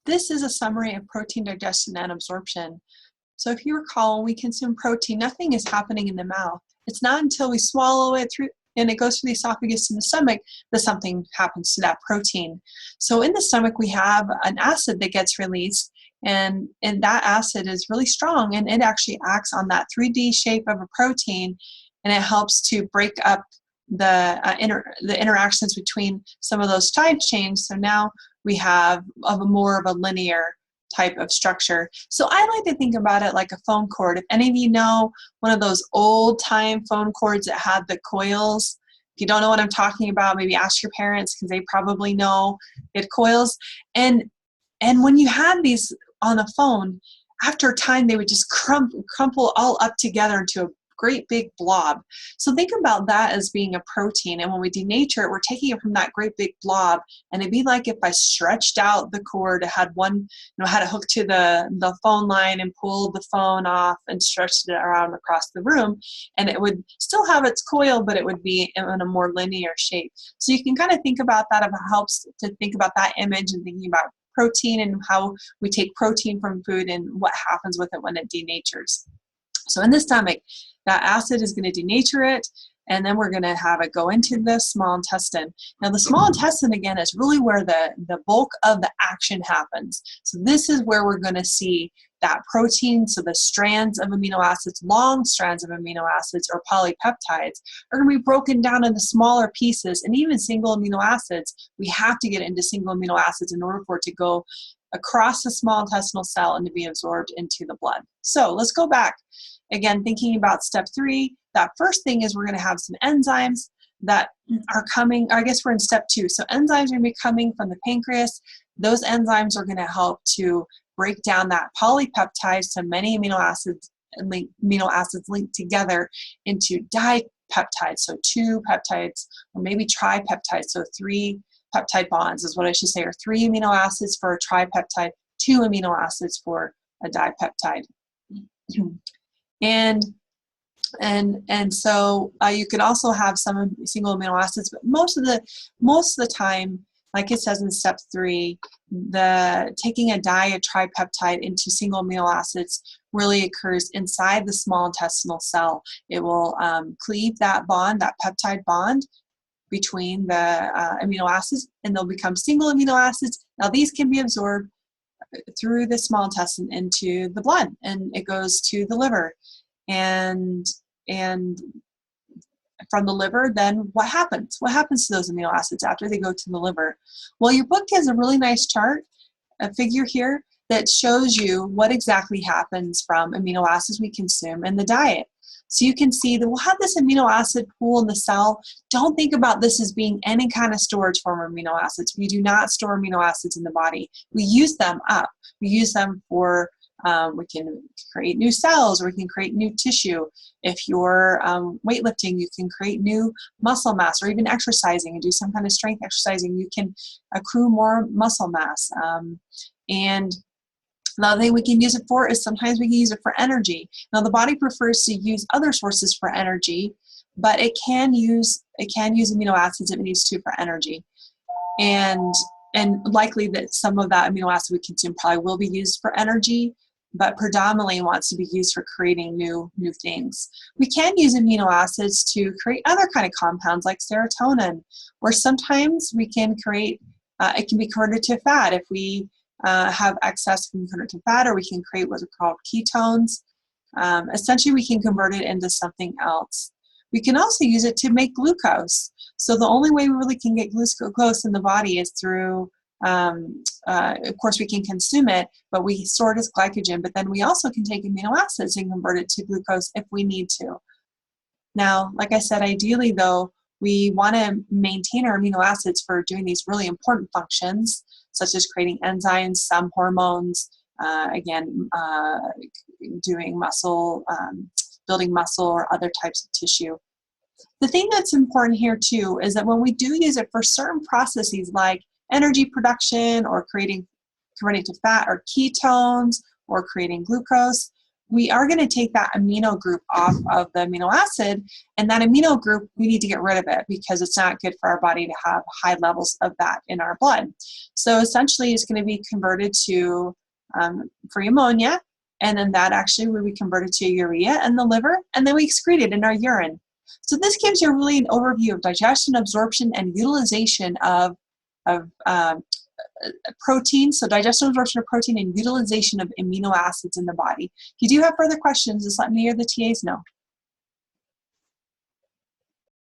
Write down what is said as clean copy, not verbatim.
this is a summary of protein digestion and absorption. So if you recall, when we consume protein, nothing is happening in the mouth. It's not until we swallow it through and it goes through the esophagus and the stomach that something happens to that protein. So in the stomach, we have an acid that gets released, and that acid is really strong, and it actually acts on that 3D shape of a protein, and it helps to break up the interactions between some of those side chains. So now we have more of a linear type of structure. So I like to think about it like a phone cord. If any of you know one of those old time phone cords that had the coils, if you don't know what I'm talking about, maybe ask your parents because they probably know it coils. And when you had these on a phone, after a time they would just crumple all up together into a great big blob. So think about that as being a protein, and when we denature it, we're taking it from that great big blob, and it'd be like if I stretched out the cord, had it hooked to the phone line and pulled the phone off and stretched it around across the room, and it would still have its coil, but it would be in a more linear shape. So you can kind of think about that. If it helps to think about that image and thinking about protein and how we take protein from food and what happens with it when it denatures. So in the stomach, that acid is going to denature it, and then we're going to have it go into the small intestine. Now the small intestine, again, is really where the bulk of the action happens. So this is where we're going to see that protein, so the strands of amino acids, long strands of amino acids or polypeptides, are going to be broken down into smaller pieces, and even single amino acids. We have to get into single amino acids in order for it to go across the small intestinal cell and to be absorbed into the blood. So let's go back. Again, thinking about step 3, that first thing is we're going to have some enzymes that are coming, or I guess we're in step 2. So enzymes are going to be coming from the pancreas. Those enzymes are going to help to break down that polypeptides to many amino acids linked together into dipeptides. So 2 peptides, or maybe tripeptides. So 3 peptide bonds is what I should say, or 3 amino acids for a tripeptide, 2 amino acids for a dipeptide. And so you could also have some single amino acids, but most of the time, like it says in step 3, taking a tripeptide into single amino acids really occurs inside the small intestinal cell. It will cleave that bond, that peptide bond between the amino acids, and they'll become single amino acids. Now these can be absorbed through the small intestine into the blood, and it goes to the liver, and from the liver, then what happens to those amino acids after they go to the liver? Well, your book has a really nice chart, a figure here, that shows you what exactly happens from amino acids we consume in the diet. So you can see that we'll have this amino acid pool in the cell. Don't think about this as being any kind of storage form of amino acids. We do not store amino acids in the body. We use them up. We use them for, we can create new cells, or we can create new tissue. If you're weightlifting, you can create new muscle mass, or even exercising and do some kind of strength exercising, you can accrue more muscle mass. And another thing we can use it for is sometimes we can use it for energy. Now the body prefers to use other sources for energy, but it can use amino acids if it needs to for energy. And likely that some of that amino acid we consume probably will be used for energy, but predominantly wants to be used for creating new things. We can use amino acids to create other kind of compounds like serotonin, or sometimes we can create, it can be converted to fat. If we have excess, we can convert it to fat, or we can create what are called ketones. Essentially, we can convert it into something else. We can also use it to make glucose. So the only way we really can get glucose in the body is through, of course, we can consume it, but we store it as glycogen. But then we also can take amino acids and convert it to glucose if we need to. Now, like I said, ideally, though, we want to maintain our amino acids for doing these really important functions, such as creating enzymes, some hormones, doing muscle, building muscle, or other types of tissue. The thing that's important here too is that when we do use it for certain processes like energy production, or converting to fat or ketones, or creating glucose, we are going to take that amino group off of the amino acid, and that amino group, we need to get rid of it because it's not good for our body to have high levels of that in our blood. So essentially it's going to be converted to free ammonia, and then that actually will be converted to urea in the liver, and then we excrete it in our urine. So this gives you really an overview of digestion, absorption, and utilization of protein, so digestion, absorption of protein, and utilization of amino acids in the body. If you do have further questions, just let me or the TAs know.